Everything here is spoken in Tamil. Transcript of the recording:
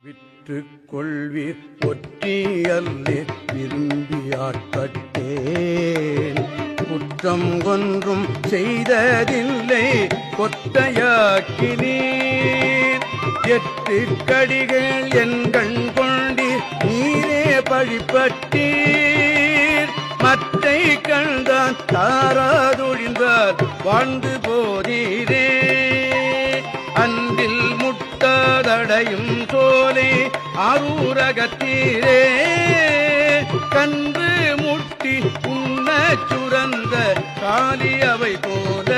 விற்று கொள்வீர் ஒற்றி அல்லே விரும்பி ஆட்பட்டேன் குற்றம் ஒன்றும் செய்ததில்லை கொட்டையாக்கினீர் எட்டு கடிகள் என் கண் கொண்டீர் நீரே பழிப்பட்டீர் மற்றை கண்தான் தாராதொழிந்தார் வாழ்ந்து போதீரே அன்பில் முட்டாதடையும் சோலை அரூரகத்தீரே கன்று முட்டி உண்ண சுரந்த காலி அவை போல